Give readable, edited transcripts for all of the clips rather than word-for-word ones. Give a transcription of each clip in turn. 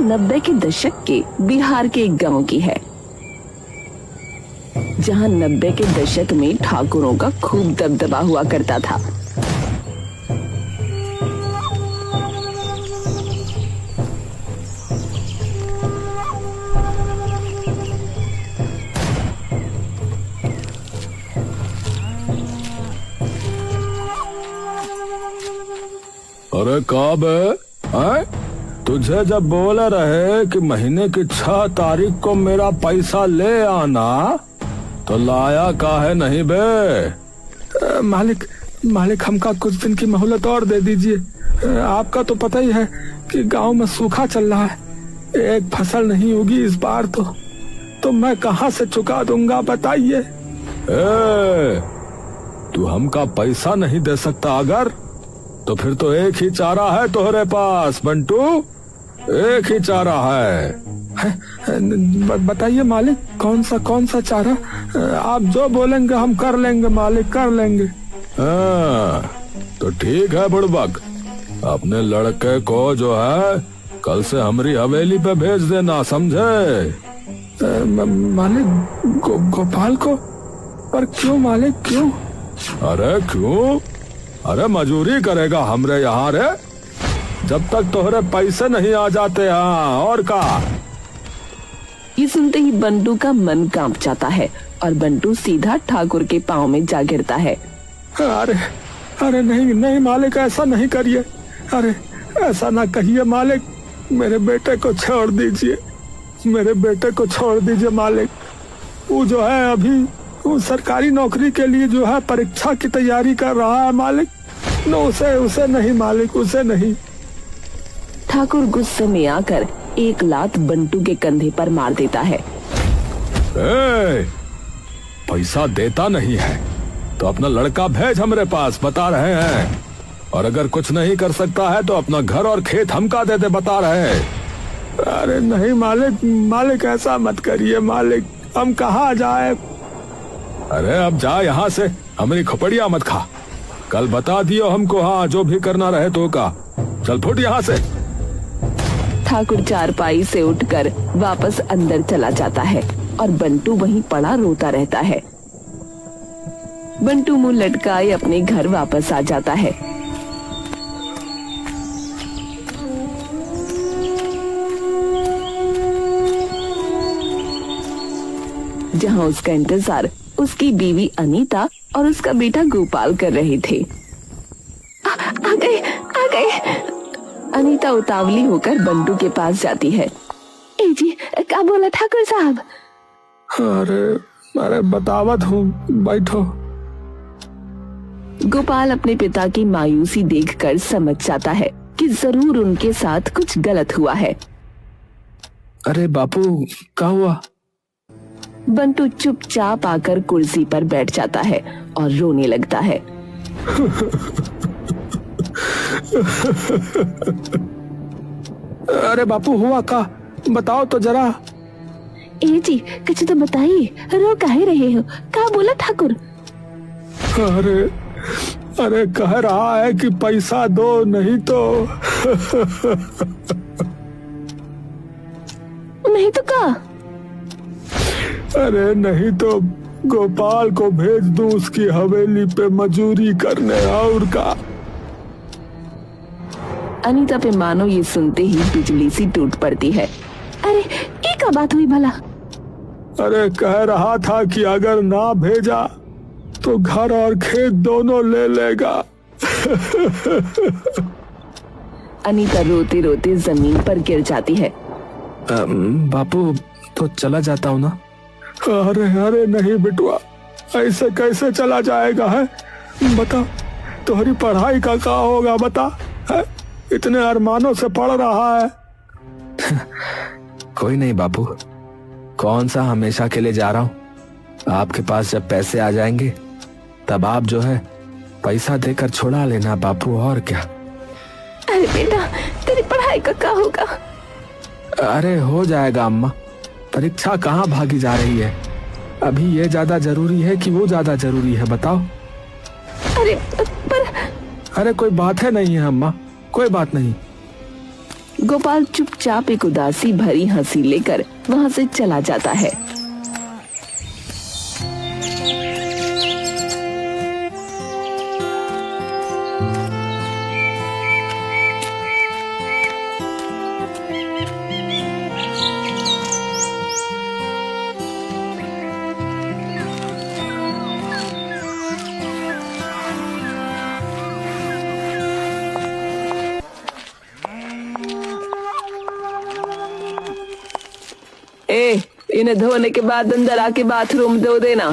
90 के दशक के बिहार के एक गांव की है, जहां 90 के दशक में ठाकुरों का खूब दबदबा हुआ करता था। अरे कब है? तुझे जब बोले रहे कि महीने की 6 तारीख को मेरा पैसा ले आना, तो लाया काहे नहीं बे? मालिक हमका कुछ दिन की मोहलत और दे दीजिए। आपका तो पता ही है कि गांव में सूखा चल रहा है, एक फसल नहीं होगी इस बार तो मैं कहां से चुका दूंगा बताइए। तू हमका पैसा नहीं दे सकता अगर, तो फिर तो एक ही चारा है तोहरे पास बंटू, एक ही चारा है। बताइए मालिक, कौन सा चारा? आप जो बोलेंगे हम कर लेंगे मालिक, कर लेंगे। तो ठीक है बुड़बक, अपने लड़के को जो है कल से हमारी हवेली पे भेज देना, समझे? मालिक गोपाल को? पर क्यों मालिक, क्यों? अरे क्यों? अरे मजूरी करेगा हमरे यहाँ रे, जब तक तोहरे पैसे नहीं आ जाते। हाँ और का? ये सुनते ही बंटू का मन कांप जाता है और बंटू सीधा ठाकुर के पाँव में जा गिरता है। अरे नहीं मालिक, ऐसा नहीं करिए। अरे ऐसा ना कहिए मालिक, मेरे बेटे को छोड़ दीजिए, मेरे बेटे को छोड़ दीजिए मालिक। वो जो है अभी वो सरकारी नौकरी के लिए जो है परीक्षा की तैयारी कर रहा है मालिक। नो उसे नहीं मालिक, उसे नहीं। ठाकुर गुस्से में आकर एक लात बंटू के कंधे पर मार देता है। पैसा देता नहीं है तो अपना लड़का भेज हमरे पास, बता रहे हैं। और अगर कुछ नहीं कर सकता है तो अपना घर और खेत हमका दे दे, बता रहे हैं। अरे नहीं मालिक ऐसा मत करिए मालिक, हम कहाँ जाए? अरे अब जा यहाँ से, हमारी खोपड़िया मत खा। कल बता दियो हमको, हाँ जो भी करना रहे तो का। चल फुट यहाँ से। ठाकुर चारपाई से उठकर वापस अंदर चला जाता है और बंटू वहीं पड़ा रोता रहता है। बंटू मुंह लटकाए अपने घर वापस आ जाता है। जहां उसका इंतजार उसकी बीवी अनीता और उसका बेटा गोपाल कर रहे थे। आ गए। अनीता उतावली होकर बंटू के पास जाती है। ए जी, क्या बोला ठाकुर साहब? अरे बतावत हूँ, बैठो। गोपाल अपने पिता की मायूसी देखकर समझ जाता है कि जरूर उनके साथ कुछ गलत हुआ है। अरे बापू, क्या हुआ? बंटू चुपचाप आकर कुर्सी पर बैठ जाता है और रोने लगता है। अरे बापू, हुआ का? बताओ तो जरा। ए जी, कुछ तो बताइए, रो काहे रहे हो? क्या बोला ठाकुर? अरे कह रहा है कि पैसा दो, नहीं तो का? अरे नहीं तो गोपाल को भेज दूं उसकी हवेली पे मजूरी करने, और का? अनीता पे मानो ये सुनते ही बिजली सी टूट पड़ती है। अरे ये क्या बात हुई भला? अरे कह रहा था कि अगर ना भेजा तो घर और खेत दोनों ले लेगा। अनीता रोते रोते जमीन पर गिर जाती है। बापू तो चला जाता हूँ ना। अरे नहीं बिटुआ, ऐसे कैसे चला जाएगा है? बता, तुम्हारी पढ़ाई का क्या होगा बता है? इतने अरमानों से पढ़ रहा है। कोई नहीं बापू, कौन सा हमेशा के लिए जा रहा हूँ। आपके पास जब पैसे आ जाएंगे तब आप जो है पैसा देकर छुड़ा लेना बापू, और क्या। अरे बेटा, तेरी पढ़ाई का क्या होगा? अरे हो जाएगा अम्मा, परीक्षा कहाँ भागी जा रही है। अभी ये ज्यादा जरूरी है कि वो ज्यादा जरूरी है, बताओ। अरे कोई बात है नहीं है अम्मा, कोई बात नहीं। गोपाल चुपचाप चुपचाप एक उदासी भरी हंसी लेकर वहाँ से चला जाता है। इन्हें धोने के बाद अंदर आके बाथरूम धो देना।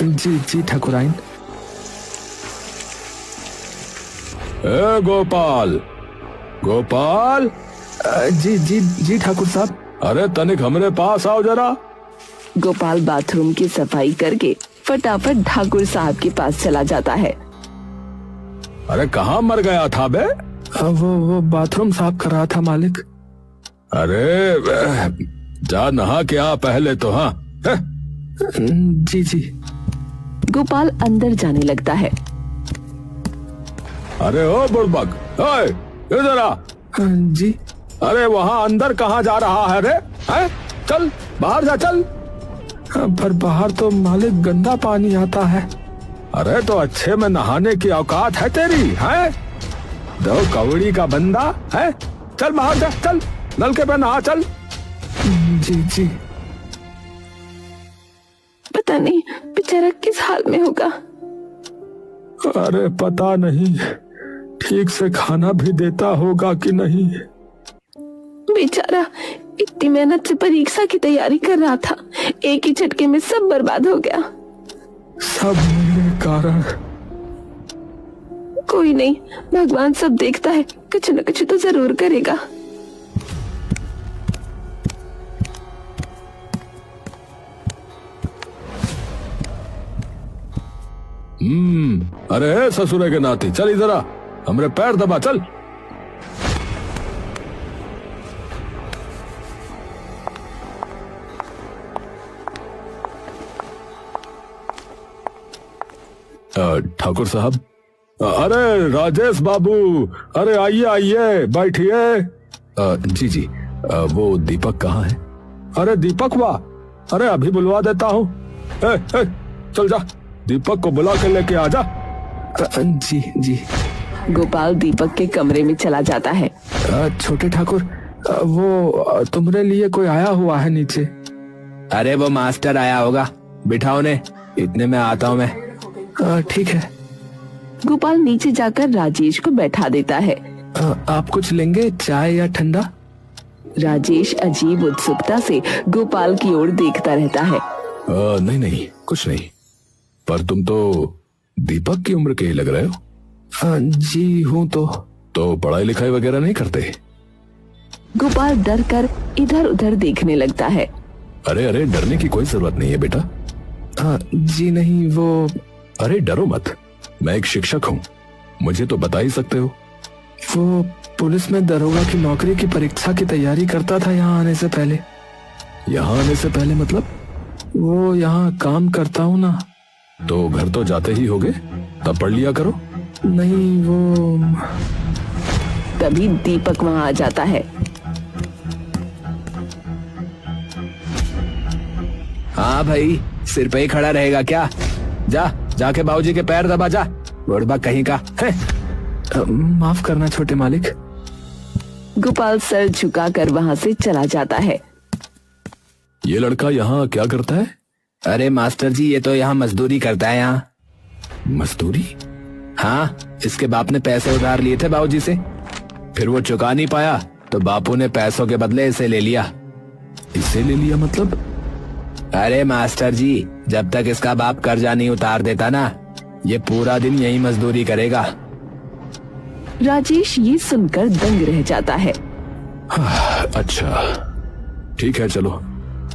जी जी ठाकुराइन। ए गोपाल, गोपाल। जी जी जी ठाकुर साहब। अरे तनिक हमरे पास आओ जरा। गोपाल बाथरूम की सफाई करके फटाफट ठाकुर साहब के पास चला जाता है। अरे कहाँ मर गया था बे? वो बाथरूम साफ कर रहा था मालिक। अरे जा नहा के आ पहले तो। हाँ जी जी। गोपाल अंदर जाने लगता है। अरे ओ बुड़बक, ओए इधर आ। जी। अरे वहाँ अंदर कहाँ जा रहा है रे? हैं? चल बाहर जा, चल। पर बाहर तो मालिक गंदा पानी आता है। अरे तो अच्छे में नहाने की औकात है तेरी? हैं? दो कवड़ी का बंदा है। चल बाहर जा, चल नलके पे नहा, चल। जी जी। पता नहीं बेचारा किस हाल में होगा। अरे पता नहीं ठीक से खाना भी देता होगा कि नहीं। बेचारा इतनी मेहनत से परीक्षा की तैयारी कर रहा था, एक ही झटके में सब बर्बाद हो गया। सब मेरे कारण। कोई नहीं, भगवान सब देखता है, कुछ न कुछ तो जरूर करेगा। अरे ससुरे के नाती, चल इधर आ, हमरे पैर दबा, चल। ठाकुर साहब। अरे राजेश बाबू, अरे आइए आइए, बैठिए। जी जी। वो दीपक कहाँ है? अरे दीपक वाह, अरे अभी बुलवा देता हूँ। चल जा, दीपक को बुला के लेके आ जा। जी जी। गोपाल दीपक के कमरे में चला जाता है। छोटे ठाकुर, वो तुम्हारे लिए कोई आया हुआ है नीचे। अरे वो मास्टर आया होगा, बिठाओ ने, इतने में आता हूँ मैं। ठीक है। गोपाल नीचे जाकर राजेश को बैठा देता है। आप कुछ लेंगे, चाय या ठंडा? राजेश अजीब उत्सुकता से गोपाल की ओर देखता रहता है। नहीं नहीं, कुछ नहीं, पर तुम तो दीपक की उम्र के ही लग रहे हो। जी हूँ। तो पढ़ाई लिखाई वगैरह नहीं करते? गोपाल डर कर इधर उधर देखने लगता है। अरे अरे, डरने की कोई जरूरत नहीं है बेटा। जी नहीं, वो। अरे डरो मत, मैं एक शिक्षक हूँ, मुझे तो बता ही सकते हो। वो पुलिस में दरोगा की नौकरी की परीक्षा की तैयारी करता था यहाँ आने से पहले। यहाँ आने से पहले मतलब? वो यहाँ काम करता हूँ ना। तो घर तो जाते ही होगे, तब पढ़ लिया करो। नहीं, वो। तभी दीपक वहाँ आ जाता है। हाँ भाई, सिर पे ही खड़ा रहेगा क्या? जाके बाबूजी के पैर दबा जा, बुढ़बा कहीं का है। माफ करना छोटे मालिक। गोपाल सर झुकाकर वहाँ से चला जाता है। ये लड़का यहाँ क्या करता है? अरे मास्टर जी, ये तो यहाँ मजदूरी करता है। यहाँ मजदूरी? हाँ, इसके बाप ने पैसे उधार लिए थे बाबूजी से, फिर वो चुका नहीं पाया तो बापू ने पैसों के बदले इसे ले लिया। इसे ले लिया मतलब? अरे मास्टर जी, जब तक इसका बाप कर्जा नहीं उतार देता ना, ये पूरा दिन यही मजदूरी करेगा। राजेश ये सुनकर दंग रह जाता है। अच्छा ठीक है, चलो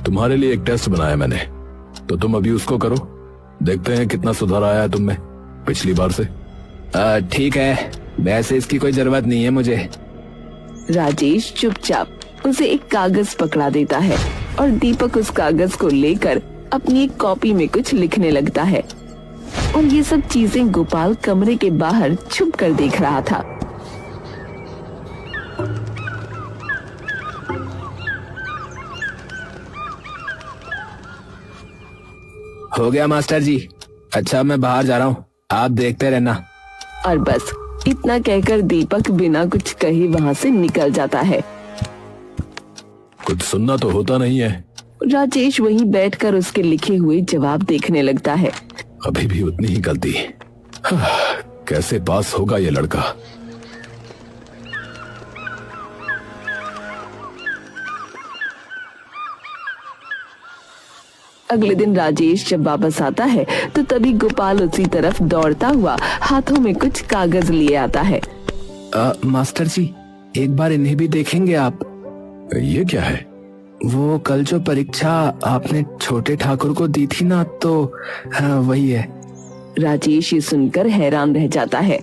तुम्हारे लिए एक टेस्ट बनाया मैंने, तो तुम अभी उसको करो, देखते हैं कितना सुधार आया है तुम में पिछली बार से। ठीक है, वैसे इसकी कोई जरूरत नहीं है मुझे। राजेश चुपचाप उसे एक कागज पकड़ा देता है और दीपक उस कागज को लेकर अपनी एक कॉपी में कुछ लिखने लगता है। और ये सब चीजें गोपाल कमरे के बाहर छुप कर देख रहा था। हो गया मास्टर जी। अच्छा मैं बाहर जा रहा हूँ, आप देखते रहना। और बस इतना कहकर दीपक बिना कुछ कहे वहाँ से निकल जाता है। कुछ सुनना तो होता नहीं है। राजेश वहीं बैठकर उसके लिखे हुए जवाब देखने लगता है। अभी भी उतनी ही गलती। कैसे पास होगा ये लड़का। अगले दिन राजेश जब वापस आता है तो तभी गोपाल उसी तरफ दौड़ता हुआ हाथों में कुछ कागज लिए आता है। मास्टर जी, एक बार इन्हें भी देखेंगे आप? ये क्या है? वो कल जो परीक्षा आपने छोटे ठाकुर को दी थी ना, तो हाँ, वही है। राजेश ये सुनकर हैरान रह जाता है।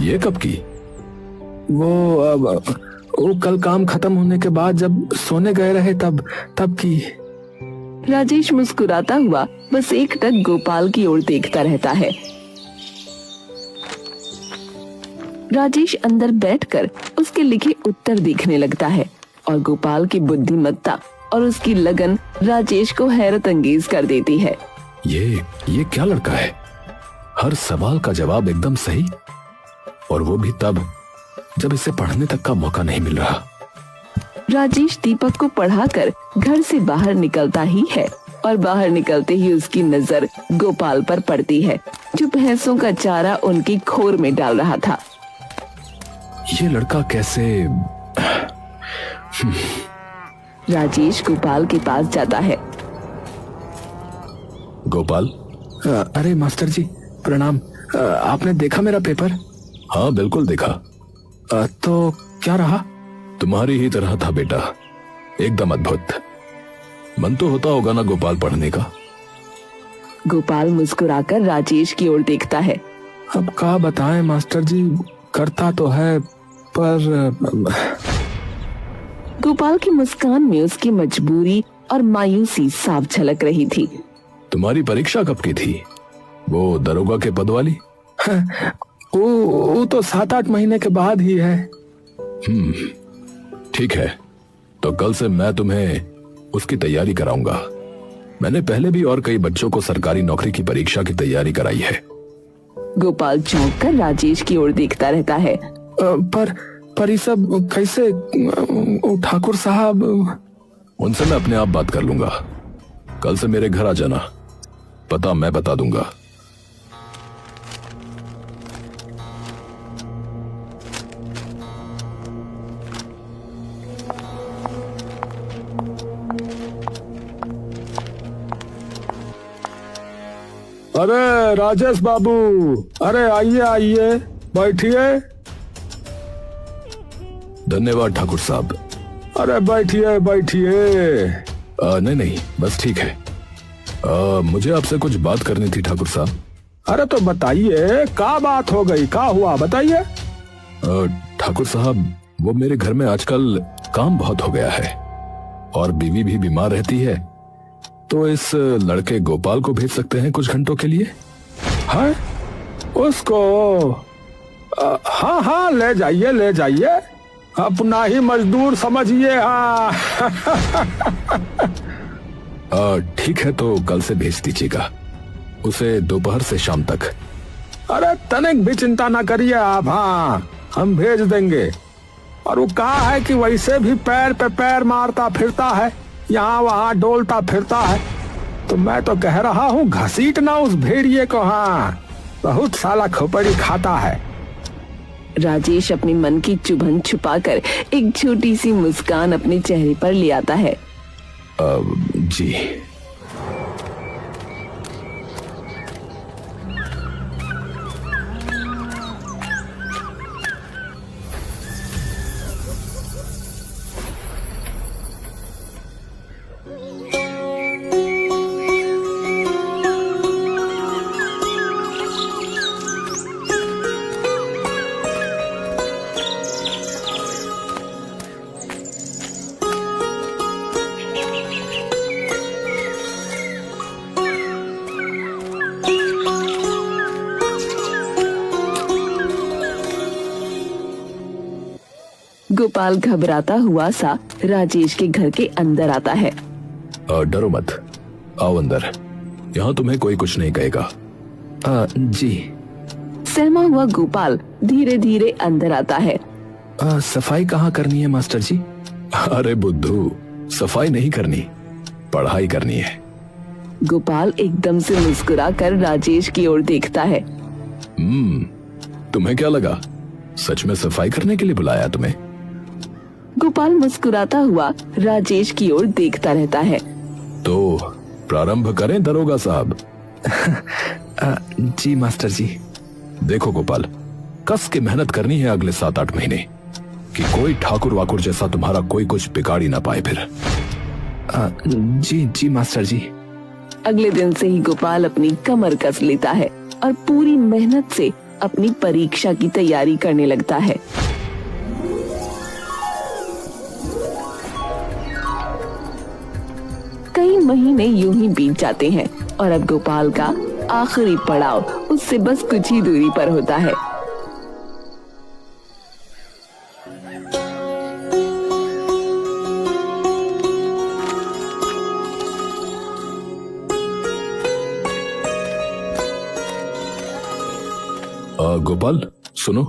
ये कब की? वो कल काम खत्म होने के बाद जब सोने गए रहे तब की। राजेश मुस्कुराता हुआ बस एकटक गोपाल की ओर देखता रहता है। राजेश अंदर बैठकर उसके लिखे उत्तर देखने लगता है और गोपाल की बुद्धिमत्ता और उसकी लगन राजेश को हैरत अंगेज कर देती है। ये क्या लड़का है? हर सवाल का जवाब एकदम सही, और वो भी तब जब इसे पढ़ने तक का मौका नहीं मिल रहा। राजेश दीपक को पढ़ाकर घर से बाहर निकलता ही है और बाहर निकलते ही उसकी नजर गोपाल पर पड़ती है, जो भैंसों का चारा उनकी खोर में डाल रहा था। ये लड़का कैसे? राजेश गोपाल के पास जाता है। गोपाल। अरे मास्टर जी प्रणाम। आपने देखा मेरा पेपर? हाँ बिल्कुल देखा। तो क्या रहा? तुम्हारी ही तरह था बेटा, एकदम अद्भुत। मन तो होता होगा ना गोपाल पढ़ने का? गोपाल मुस्कुराकर राजेश की ओर देखता है। अब क्या बताएं मास्टर जी, करता तो है पर। गोपाल की मुस्कान में उसकी मजबूरी और मायूसी साफ झलक रही थी। तुम्हारी परीक्षा कब की थी? वो दरोगा के पद वाली? वो तो 7-8 महीने के बाद ही है। ठीक है, तो कल से मैं तुम्हें उसकी तैयारी कराऊंगा। मैंने पहले भी और कई बच्चों को सरकारी नौकरी की परीक्षा की तैयारी कराई है। गोपाल चौंक कर राजेश की ओर देखता रहता है। पर ये सब कैसे? ठाकुर साहब। उनसे मैं अपने आप बात कर लूंगा। कल से मेरे घर आ जाना, पता मैं बता दूंगा। अरे राजेश बाबू, अरे आइए आइए, बैठिए। धन्यवाद ठाकुर साहब। अरे बैठिए बैठिए। नहीं बस ठीक है। मुझे आपसे कुछ बात करनी थी ठाकुर साहब। अरे तो बताइए, क्या बात हो गई, क्या हुआ बताइए। ठाकुर साहब, वो मेरे घर में आजकल काम बहुत हो गया है और बीवी भी बीमार रहती है, तो इस लड़के गोपाल को भेज सकते हैं कुछ घंटों के लिए? है उसको? हाँ हाँ, ले जाइए ले जाइए, अपना ही मजदूर समझिए। हाँ ठीक है, तो कल से भेज दीजिएगा उसे, दोपहर से शाम तक। अरे तनिक भी चिंता ना करिए आप, हाँ हम भेज देंगे। और वो कहा है कि वैसे भी पैर पे पैर मारता फिरता है, यहाँ वहाँ डोलता फिरता है, तो मैं तो कह रहा हूँ घसीटना उस भेड़िए को। हाँ, बहुत साला खोपड़ी खाता है। राजेश अपने मन की चुभन छुपाकर एक छोटी सी मुस्कान अपने चेहरे पर ले आता है। जी। गोपाल घबराता हुआ सा राजेश के घर के अंदर आता है। डरो मत, आओ अंदर, यहाँ तुम्हें कोई कुछ नहीं कहेगा। जी। सहमा हुआ गोपाल धीरे धीरे अंदर आता है। सफाई कहाँ करनी है मास्टर जी? अरे बुद्धू, सफाई नहीं करनी, पढ़ाई करनी है। गोपाल एकदम से मुस्कुरा कर राजेश की ओर देखता है। तुम्हें क्या लगा, सच में सफाई करने के लिए बुलाया तुम्हें? गोपाल मुस्कुराता हुआ राजेश की ओर देखता रहता है। तो प्रारंभ करें दरोगा साहब? जी मास्टर जी। देखो गोपाल, कस के मेहनत करनी है अगले 7-8 महीने, कि कोई ठाकुर वाकुर जैसा तुम्हारा कोई कुछ बिगाड़ ही ना पाए फिर। जी जी मास्टर जी। अगले दिन से ही गोपाल अपनी कमर कस लेता है और पूरी मेहनत से अपनी परीक्षा की तैयारी करने लगता है। कई महीने यूं ही बीत जाते हैं और अब गोपाल का आखिरी पड़ाव उससे बस कुछ ही दूरी पर होता है। गोपाल सुनो।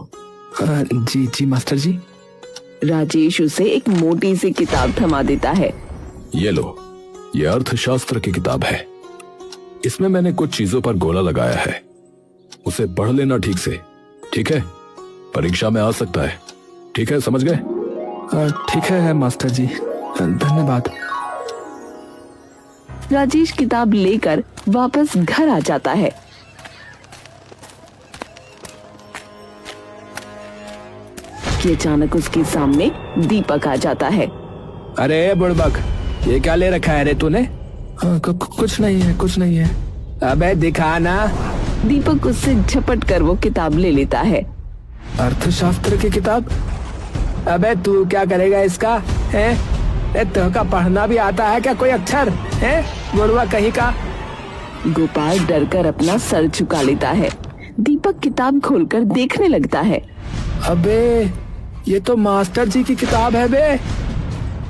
जी जी मास्टर जी। राजेश उसे एक मोटी सी किताब थमा देता है। ये लो, ये अर्थशास्त्र की किताब है। इसमें मैंने कुछ चीजों पर गोला लगाया है, उसे पढ़ लेना ठीक से, ठीक है? परीक्षा में आ सकता है, ठीक है? समझ गए? ठीक है मास्टर जी, धन्यवाद। राजेश किताब लेकर वापस घर आ जाता है। कि अचानक उसके सामने दीपक आ जाता है। अरे बुड़बक, ये क्या ले रखा है रे तूने? कुछ नहीं है, कुछ नहीं है। अबे दिखा ना। दीपक उससे झपट कर वो किताब ले लेता है। अर्थशास्त्र की किताब? अबे तू क्या करेगा इसका? है तो का पढ़ना भी आता है क्या कोई अक्षर? है बुड़वा कहीं का। गोपाल डर कर अपना सर झुका लेता है। दीपक किताब खोलकर देखने लगता है। अबे ये तो मास्टर जी की किताब है बे,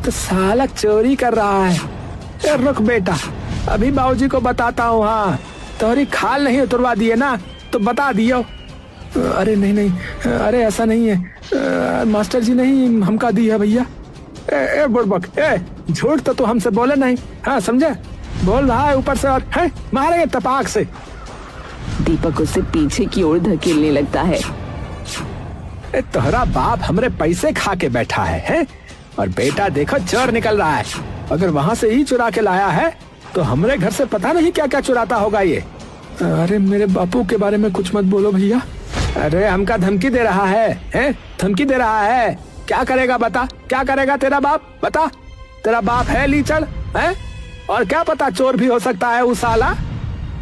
तो साला चोरी कर रहा है। रुक बेटा, अभी बाबूजी को बताता हूँ। हाँ, तोहरी खाल नहीं उतरवा दिए ना तो बता दियो। अरे नहीं नहीं, अरे ऐसा नहीं है, मास्टर जी नहीं हमका दी है भैया। ए बुड़बक, झूठ तो तू हमसे बोले नहीं। हाँ समझे, बोल रहा है ऊपर से और है मारेंगे तपाक से। दीपक उसे पीछे की ओर धकेलने लगता है। तोहरा बाप हमरे पैसे खा के बैठा है, और बेटा देखो चोर निकल रहा है। अगर वहाँ से ही चुरा के लाया है तो हमरे घर से पता नहीं क्या क्या चुराता होगा ये। अरे मेरे बापू के बारे में कुछ मत बोलो भैया। अरे हमका धमकी दे रहा है? धमकी दे रहा है? क्या करेगा बता, क्या करेगा तेरा बाप? बता, तेरा बाप है लीचड़ है? और क्या पता चोर भी हो सकता है वो साला।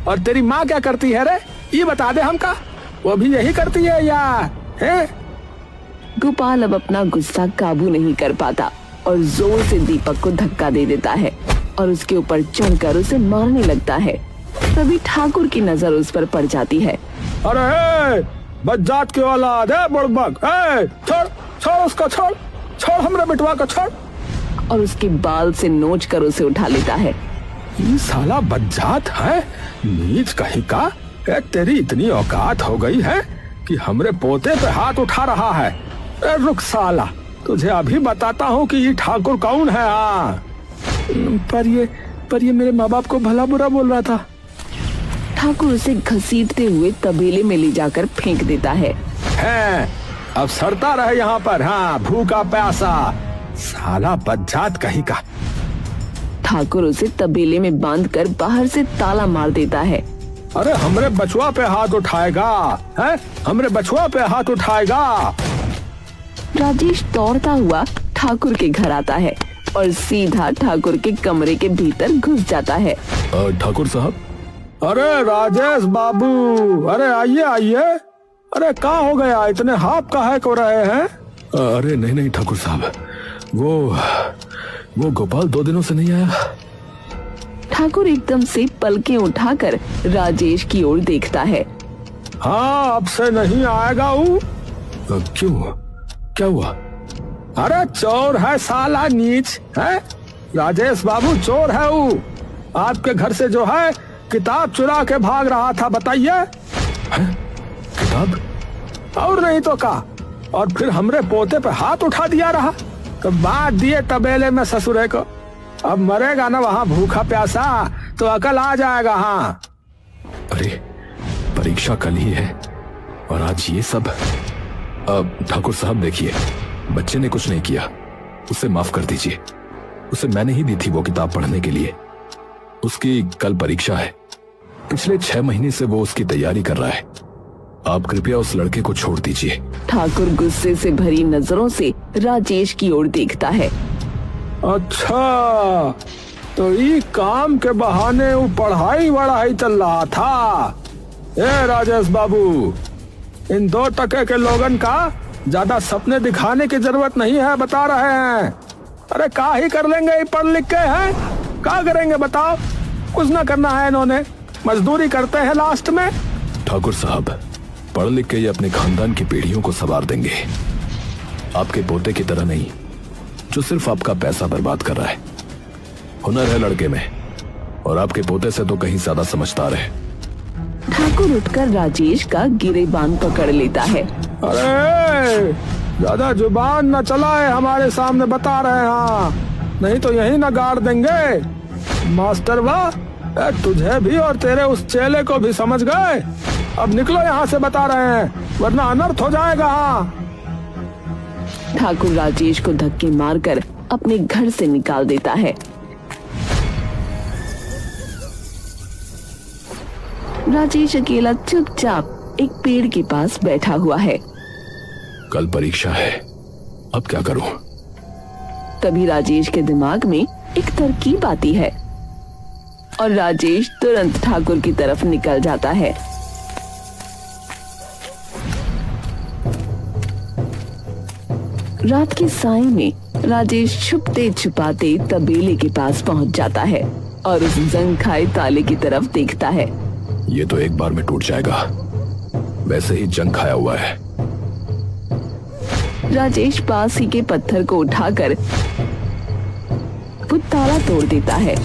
और तेरी माँ क्या करती है रे, ये बता दे हमका। वो भी यही करती है या है? गोपाल अब अपना गुस्सा काबू नहीं कर पाता और जोर से दीपक को धक्का दे देता है और उसके ऊपर चढ़कर उसे मारने लगता है। तभी ठाकुर की नजर उस पर पड़ जाती है। अरे बज्जात की औलाद है बुड़बक, छोड़ छोड़ उसको, छोड़ छोड़ हमरे बेटवा को छोड़। और उसके बाल से नोच कर उसे उठा लेता है। ये साला बज्जात है, नीच कहीं का। तेरी इतनी औकात हो गई है कि हमरे पोते पे हाथ उठा रहा है। रुक साला, तुझे अभी बताता हूँ कि ये ठाकुर कौन है। पर ये मेरे माँ बाप को भला बुरा बोल रहा था। ठाकुर उसे घसीटते हुए तबेले में ले जाकर फेंक देता है। अब सड़ता रहे यहाँ पर, हाँ भूखा प्यासा साला बज्जात कहीं का। ठाकुर उसे तबेले में बांधकर बाहर से ताला मार देता है। अरे हमरे बचवा पे हाथ उठाएगा है? हमरे बचवा पे हाथ उठाएगा। राजेश दौड़ता हुआ ठाकुर के घर आता है और सीधा ठाकुर के कमरे के भीतर घुस जाता है। ठाकुर साहब। अरे राजेश बाबू, अरे आइए आइए। अरे कहाँ हो गया, इतने हाफ काहे को रहे हैं? अरे नहीं नहीं ठाकुर साहब, वो गोपाल 2 दिनों से नहीं आया। ठाकुर एकदम से पलकें उठाकर राजेश की ओर देखता है। हाँ अब से नहीं आएगा वो। क्यों, क्या हुआ? अरे चोर है साला, नीच है राजेश बाबू, चोर है वो। आपके घर से जो है किताब चुरा के भाग रहा था, बताइए। किताब? और नहीं तो का, और फिर हमरे पोते पे हाथ उठा दिया रहा, तो बांट दिए तबेले में ससुरे को। अब मरेगा ना वहाँ भूखा प्यासा, तो अकल आ जाएगा। हाँ, अरे परीक्षा कल ही है और आज ये सब। अब ठाकुर साहब देखिए, बच्चे ने कुछ नहीं किया, उसे माफ कर दीजिए। उसे मैंने ही दी थी वो किताब पढ़ने के लिए। उसकी कल परीक्षा है। पिछले 6 महीने से वो उसकी तैयारी कर रहा है। आप कृपया उस लड़के को छोड़ दीजिए। ठाकुर गुस्से से भरी नजरों से राजेश की ओर देखता है। अच्छा, तो ये काम के बहाने वो पढ़ाई वढ़ाई चल रहा था। ए राजेश बाबू, इन 2 टके के लोगन का ज्यादा सपने दिखाने की जरूरत नहीं है, बता रहे हैं। अरे का ही कर लेंगे, ये पढ़ लिख के हैं, क्या करेंगे बताओ? कुछ ना करना है इन्होंने, मजदूरी करते हैं लास्ट में। ठाकुर साहब, पढ़ लिख के ये अपने खानदान की पीढ़ियों को संवार देंगे। आपके पोते की तरह नहीं, जो सिर्फ आपका पैसा बर्बाद कर रहा है। हुनर है लड़के में, और आपके पोते से तो कहीं ज्यादा समझदार है। ठाकुर उठकर राजेश का गिरेबान पकड़ लेता है। अरे ज्यादा जुबान न चलाए हमारे सामने, बता रहे हैं। हाँ, नहीं तो यही न गाड़ देंगे। मास्टर वाह, तुझे भी और तेरे उस चेले को भी समझ गए। अब निकलो यहाँ से, बता रहे हैं, वरना अनर्थ हो जाएगा। हाँ। ठाकुर राजेश को धक्के मारकर अपने घर से निकाल देता है। राजेश अकेला चुपचाप एक पेड़ के पास बैठा हुआ है। कल परीक्षा है, अब क्या करूं? तभी राजेश के दिमाग में एक तरकीब आती है और राजेश तुरंत ठाकुर की तरफ निकल जाता है। रात के साए में राजेश छुपते छुपाते तबेले के पास पहुंच जाता है और उस जंग खाए ताले की तरफ देखता है। ये तो एक बार में टूट जाएगा, वैसे ही जंग खाया हुआ है। राजेश पास ही के पत्थर को उठाकर वो ताला तोड़ देता है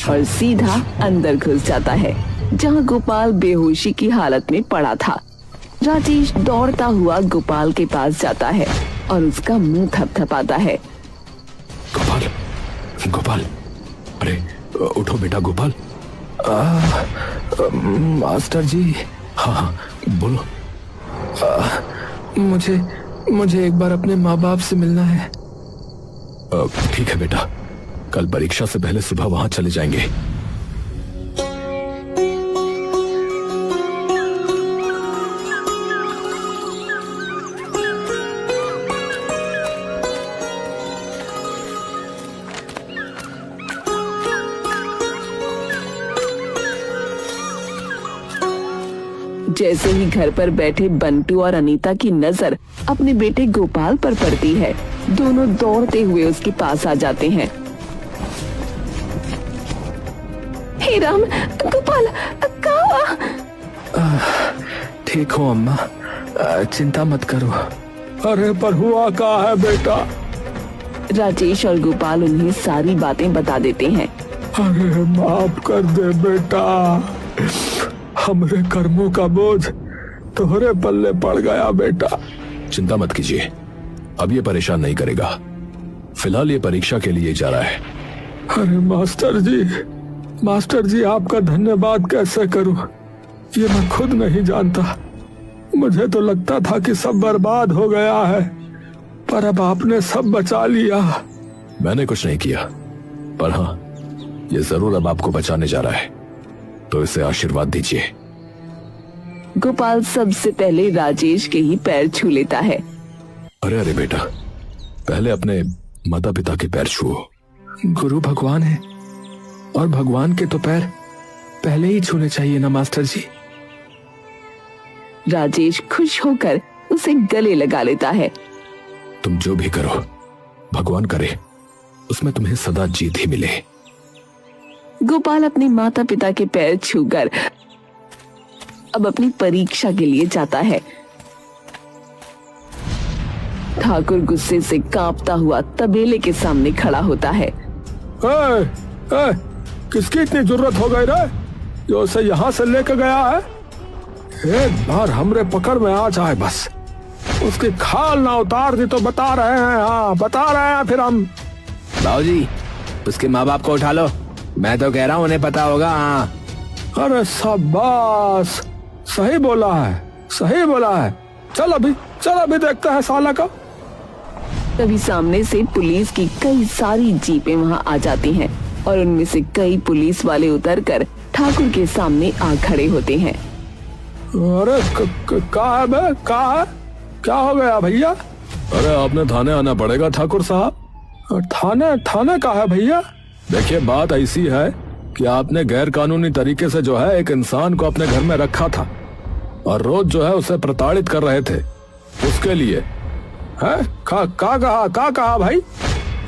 और सीधा अंदर घुस जाता है, जहां गोपाल बेहोशी की हालत में पड़ा था। राजेश दौड़ता हुआ गोपाल के पास जाता है और उसका मुंह थपथपाता है। गोपाल, गोपाल, अरे उठो बेटा गोपाल। मास्टर जी। हाँ, बोलो। मुझे एक बार अपने माँ बाप से मिलना है। ठीक है बेटा, कल परीक्षा से पहले सुबह वहां चले जाएंगे। जैसे ही घर पर बैठे बंटू और अनीता की नजर अपने बेटे गोपाल पर पड़ती है, दोनों दौड़ते हुए उसके पास आ जाते हैं। हे राम, गोपाल कहाँ? ठीक हो अम्मा, चिंता मत करो। अरे पर हुआ क्या है बेटा? राजेश और गोपाल उन्हें सारी बातें बता देते हैं। अरे माफ कर दे बेटा, हमरे कर्मों का बोझ तोहरे पल्ले पड़ गया बेटा। चिंता मत कीजिए, अब ये परेशान नहीं करेगा। फिलहाल ये परीक्षा के लिए जा रहा है। अरे मास्टर जी आपका धन्यवाद कैसे करूं, ये मैं खुद नहीं जानता। मुझे तो लगता था कि सब बर्बाद हो गया है, पर अब आपने सब बचा लिया। मैंने कुछ नहीं किया, पर हाँ, ये जरूर अब आपको बचाने जा रहा है, तो इसे आशीर्वाद दीजिए। गोपाल सबसे पहले राजेश के ही पैर छू लेता है। अरे अरे बेटा, पहले अपने माता पिता के पैर छुओ। गुरु भगवान है, और भगवान के तो पैर पहले ही छूने चाहिए ना मास्टर जी। राजेश खुश होकर उसे गले लगा लेता है। तुम जो भी करो, भगवान करे उसमें तुम्हें सदा जीत ही मिले। गोपाल अपने माता पिता के पैर छूकर अब अपनी परीक्षा के लिए जाता है। ठाकुर गुस्से से कांपता हुआ तबेले के सामने खड़ा होता है। किसकी इतनी जरूरत हो गई रे जो उसे यहाँ से लेके गया है? एक बार हमरे पकड़ में आ जाए बस, उसकी खाल ना उतार दी तो बता रहे हैं, हाँ बता रहे हैं फिर हम। बाबूजी, उसके माँ बाप को उठा लो, मैं तो कह रहा हूँ उन्हें पता होगा। हाँ अरे शाबाश, सही बोला है, सही बोला है। चल अभी देखते हैं साला का। तभी सामने से पुलिस की कई सारी जीपें वहां आ जाती हैं और उनमें से कई पुलिस वाले उतरकर ठाकुर के सामने आ खड़े होते हैं। अरे कहा है बे, कहा है? क्या हो गया भैया? अरे आपने थाने आना पड़ेगा ठाकुर साहब। थाने का है भैया? देखिए बात ऐसी है कि आपने गैर कानूनी तरीके से जो है एक इंसान को अपने घर में रखा था और रोज जो है उसे प्रताड़ित कर रहे थे। उसके लिए है का कहा भाई?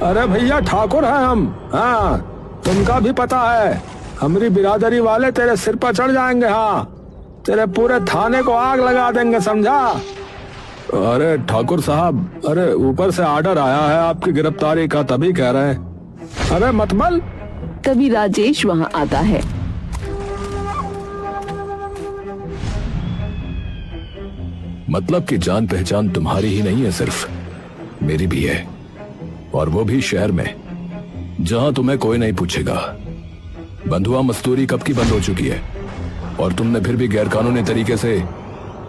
अरे भैया ठाकुर है हम। हाँ तुमका भी पता है, हमारी बिरादरी वाले तेरे सिर पर चढ़ जाएंगे। हाँ तेरे पूरे थाने को आग लगा देंगे, समझा? अरे ठाकुर साहब, अरे ऊपर से आर्डर आया है आपकी गिरफ्तारी का, तभी कह रहे हैं। अरे मतबल। तभी राजेश वहां आता है। मतलब कि जान पहचान तुम्हारी ही नहीं है, सिर्फ मेरी भी है, और वो भी शहर में जहां तुम्हें कोई नहीं पूछेगा। बंधुआ मजदूरी कब की बंद हो चुकी है और तुमने फिर भी गैरकानूनी तरीके से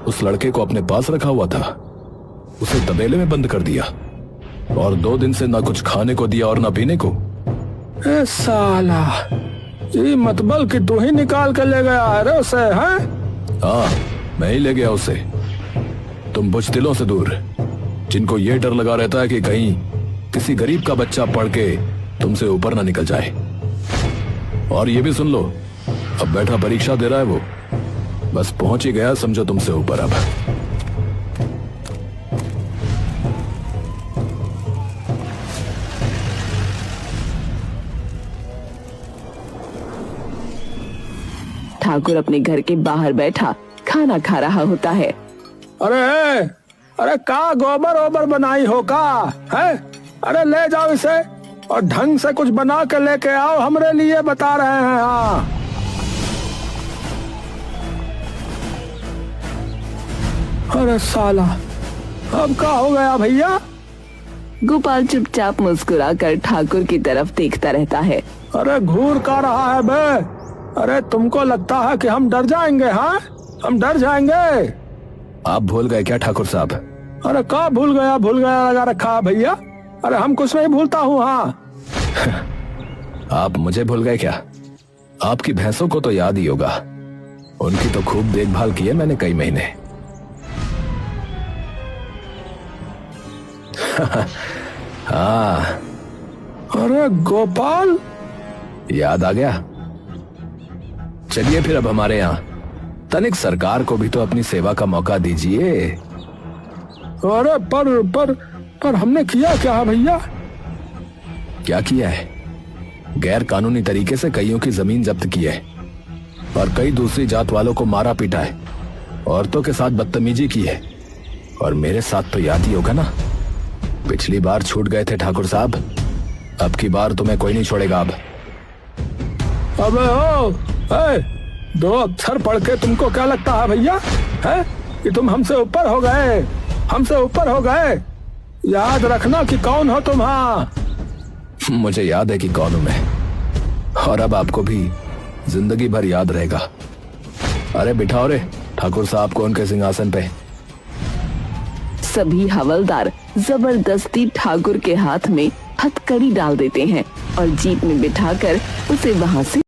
उस लड़के को अपने पास रखा हुआ था, उसे तबेले में बंद कर दिया और 2 दिन से ना कुछ खाने को दिया और ना पीने को। ए साला, ये मतबल कि तू ही निकाल कर ले गया है रे उसे? हैं? हाँ मैं ही ले गया उसे। तुम बुज़दिलों से दूर, जिनको ये डर लगा रहता है कि कहीं किसी गरीब का बच्चा पढ़ के तुमसे ऊपर ना निकल जाए। और ये भी सुन लो, अब बैठा परीक्षा दे रहा है वो, बस पहुंच ही गया समझो तुमसे ऊपर। अब ठाकुर अपने घर के बाहर बैठा खाना खा रहा होता है। अरे का गोबर ओबर बनाई हो का है? अरे ले जाओ इसे और ढंग से कुछ बना के लेके आओ, हमरे लिए बता रहे हैं। हाँ अरे साला, अब क्या हो गया भैया? गोपाल चुपचाप मुस्कुराकर ठाकुर की तरफ देखता रहता है। अरे घूर का रहा है बे? अरे तुमको लगता है कि हम डर जाएंगे? हाँ हम डर जाएंगे? आप भूल गए क्या ठाकुर साहब? अरे का भूल गया लगा रखा है भैया। अरे हम कुछ नहीं भूलता हूँ। हाँ आप मुझे भूल गए क्या? आपकी भैंसों को तो याद ही होगा, उनकी तो खूब देखभाल की है मैंने कई महीने। हाँ। अरे गोपाल, याद आ गया? चलिए फिर अब हमारे यहाँ तनिक सरकार को भी तो अपनी सेवा का मौका दीजिए। अरे पर हमने किया क्या है भैया? क्या किया है? गैर कानूनी तरीके से कईयों की जमीन जब्त की है और कई दूसरी जात वालों को मारा पीटा है, औरतों के साथ बदतमीजी की है, और मेरे साथ तो याद ही होगा ना, पिछली बार छूट गए थे ठाकुर साहब, अब की बार तुम्हें कोई नहीं छोड़ेगा। अब अबे ओ, 2 अक्षर पढ़ के तुमको क्या लगता है भैया है कि तुम हमसे ऊपर हो गए? हमसे ऊपर हो गए? याद रखना कि कौन हो तुम। हाँ मुझे याद है कि कौन हूं मैं, और अब आपको भी जिंदगी भर याद रहेगा। अरे बिठाओ रे ठाकुर साहब को उनके सिंहासन पे। सभी हवलदार जबरदस्ती ठाकुर के हाथ में हथकड़ी डाल देते हैं और जीप में बिठाकर उसे वहां से